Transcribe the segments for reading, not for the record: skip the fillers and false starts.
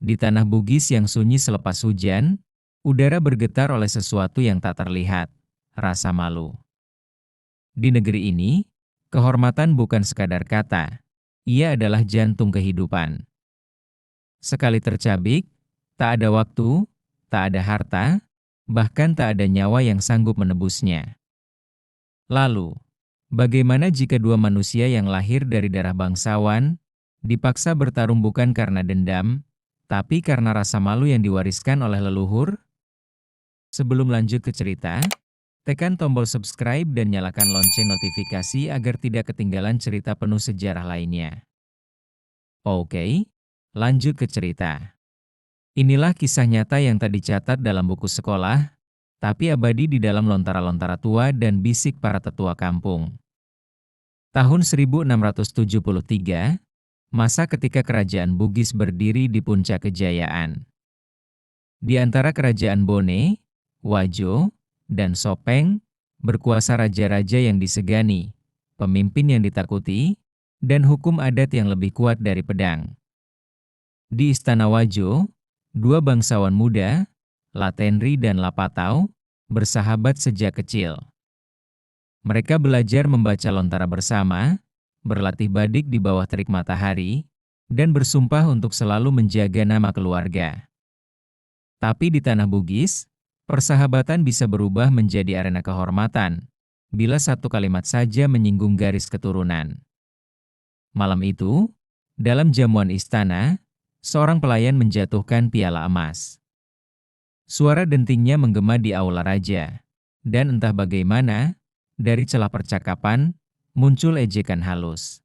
Di tanah Bugis yang sunyi selepas hujan, udara bergetar oleh sesuatu yang tak terlihat, rasa malu. Di negeri ini, kehormatan bukan sekadar kata, ia adalah jantung kehidupan. Sekali tercabik, tak ada waktu, tak ada harta, bahkan tak ada nyawa yang sanggup menebusnya. Lalu, bagaimana jika dua manusia yang lahir dari darah bangsawan, dipaksa bertarung bukan karena dendam, tapi karena rasa malu yang diwariskan oleh leluhur? Sebelum lanjut ke cerita, tekan tombol subscribe dan nyalakan lonceng notifikasi agar tidak ketinggalan cerita penuh sejarah lainnya. Oke, lanjut ke cerita. Inilah kisah nyata yang tak dicatat dalam buku sekolah, tapi abadi di dalam lontara-lontara tua dan bisik para tetua kampung. Tahun 1673, masa ketika kerajaan Bugis berdiri di puncak kejayaan. Di antara kerajaan Bone, Wajo, dan Sopeng, berkuasa raja-raja yang disegani, pemimpin yang ditakuti, dan hukum adat yang lebih kuat dari pedang. Di Istana Wajo, dua bangsawan muda, Latenri dan Lapatau, bersahabat sejak kecil. Mereka belajar membaca lontara bersama, berlatih badik di bawah terik matahari, dan bersumpah untuk selalu menjaga nama keluarga. Tapi di tanah Bugis, persahabatan bisa berubah menjadi arena kehormatan, bila satu kalimat saja menyinggung garis keturunan. Malam itu, dalam jamuan istana, seorang pelayan menjatuhkan piala emas. Suara dentingnya menggema di aula raja, dan entah bagaimana, dari celah percakapan, muncul ejekan halus.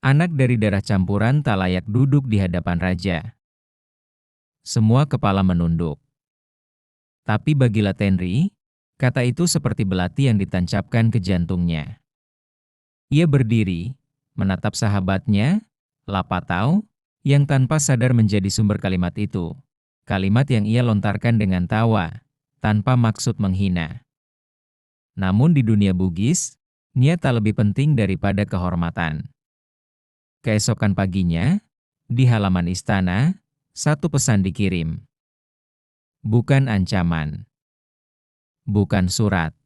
Anak dari darah campuran tak layak duduk di hadapan raja. Semua kepala menunduk. Tapi bagi Latenri, kata itu seperti belati yang ditancapkan ke jantungnya. Ia berdiri, menatap sahabatnya, Lapatau, yang tanpa sadar menjadi sumber kalimat itu. Kalimat yang ia lontarkan dengan tawa, tanpa maksud menghina. Namun di dunia Bugis, niat tak lebih penting daripada kehormatan. Keesokan paginya, di halaman istana, satu pesan dikirim. Bukan ancaman. Bukan surat.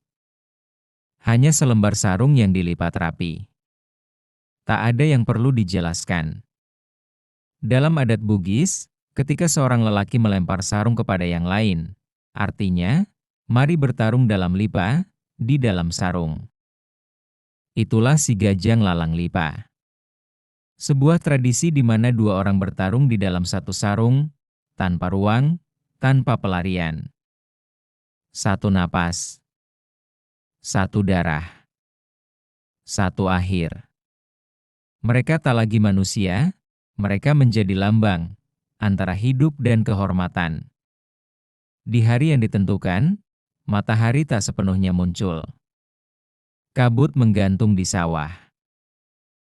Hanya selembar sarung yang dilipat rapi. Tak ada yang perlu dijelaskan. Dalam adat Bugis, ketika seorang lelaki melempar sarung kepada yang lain, artinya, mari bertarung dalam lipa, di dalam sarung. Itulah si Gajang Lalang Lipa. Sebuah tradisi di mana dua orang bertarung di dalam satu sarung, tanpa ruang, tanpa pelarian. Satu napas. Satu darah. Satu akhir. Mereka tak lagi manusia, mereka menjadi lambang antara hidup dan kehormatan. Di hari yang ditentukan, matahari tak sepenuhnya muncul. Kabut menggantung di sawah.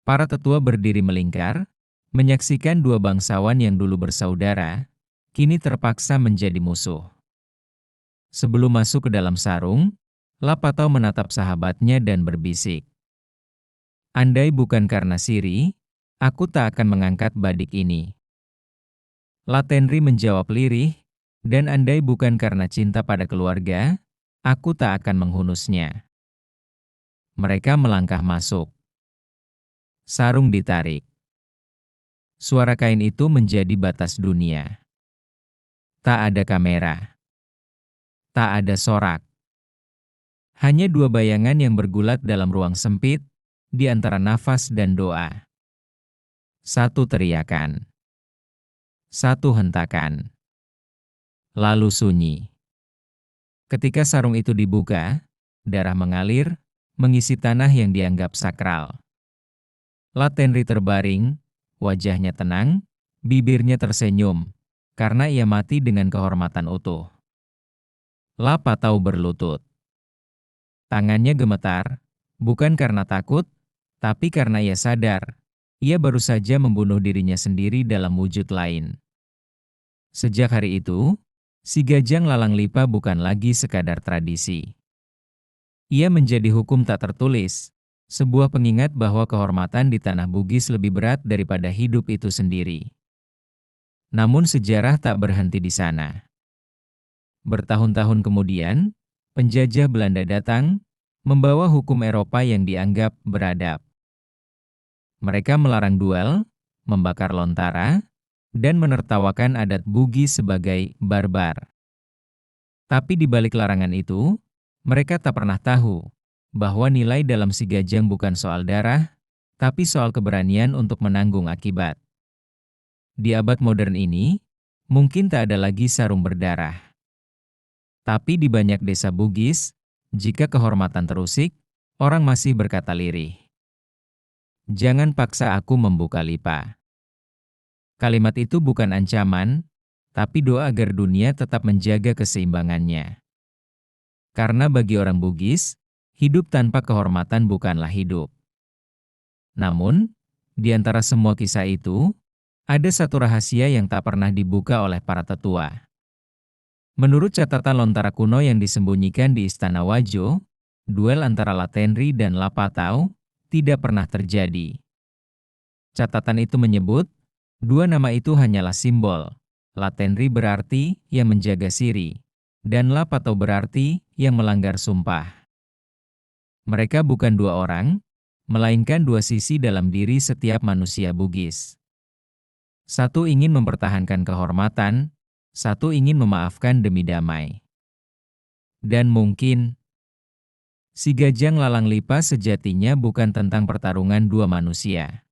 Para tetua berdiri melingkar, menyaksikan dua bangsawan yang dulu bersaudara, kini terpaksa menjadi musuh. Sebelum masuk ke dalam sarung, Lapatau menatap sahabatnya dan berbisik. Andai bukan karena Siri, aku tak akan mengangkat badik ini. Latenri menjawab lirih, dan andai bukan karena cinta pada keluarga, aku tak akan menghunusnya. Mereka melangkah masuk. Sarung ditarik. Suara kain itu menjadi batas dunia. Tak ada kamera. Tak ada sorak. Hanya dua bayangan yang bergulat dalam ruang sempit, di antara nafas dan doa. Satu teriakan. Satu hentakan. Lalu sunyi. Ketika sarung itu dibuka, darah mengalir, mengisi tanah yang dianggap sakral. Latenri terbaring, wajahnya tenang, bibirnya tersenyum, karena ia mati dengan kehormatan utuh. Lapatau berlutut. Tangannya gemetar, bukan karena takut, tapi karena ia sadar, ia baru saja membunuh dirinya sendiri dalam wujud lain. Sejak hari itu, si Gajang Lalang Lipa bukan lagi sekadar tradisi. Ia menjadi hukum tak tertulis, sebuah pengingat bahwa kehormatan di tanah Bugis lebih berat daripada hidup itu sendiri. Namun sejarah tak berhenti di sana. Bertahun-tahun kemudian, penjajah Belanda datang, membawa hukum Eropa yang dianggap beradab. Mereka melarang duel, membakar lontara, dan menertawakan adat Bugis sebagai barbar. Tapi di balik larangan itu, mereka tak pernah tahu bahwa nilai dalam si Gajang bukan soal darah, tapi soal keberanian untuk menanggung akibat. Di abad modern ini, mungkin tak ada lagi sarung berdarah. Tapi di banyak desa Bugis, jika kehormatan terusik, orang masih berkata lirih. Jangan paksa aku membuka lipa. Kalimat itu bukan ancaman, tapi doa agar dunia tetap menjaga keseimbangannya. Karena bagi orang Bugis, hidup tanpa kehormatan bukanlah hidup. Namun, di antara semua kisah itu, ada satu rahasia yang tak pernah dibuka oleh para tetua. Menurut catatan lontara kuno yang disembunyikan di Istana Wajo, duel antara Latenri dan Lapatau tidak pernah terjadi. Catatan itu menyebut, dua nama itu hanyalah simbol. Latenri berarti yang menjaga siri, dan Lapatau berarti yang melanggar sumpah. Mereka bukan dua orang, melainkan dua sisi dalam diri setiap manusia Bugis. Satu ingin mempertahankan kehormatan, satu ingin memaafkan demi damai. Dan mungkin, si Gajang Lalang Lipa sejatinya bukan tentang pertarungan dua manusia,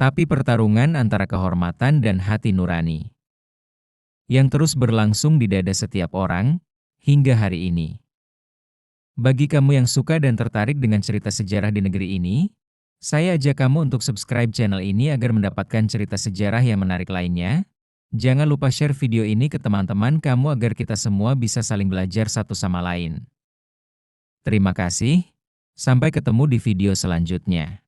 tapi pertarungan antara kehormatan dan hati nurani, yang terus berlangsung di dada setiap orang, hingga hari ini. Bagi kamu yang suka dan tertarik dengan cerita sejarah di negeri ini, saya ajak kamu untuk subscribe channel ini agar mendapatkan cerita sejarah yang menarik lainnya. Jangan lupa share video ini ke teman-teman kamu agar kita semua bisa saling belajar satu sama lain. Terima kasih, sampai ketemu di video selanjutnya.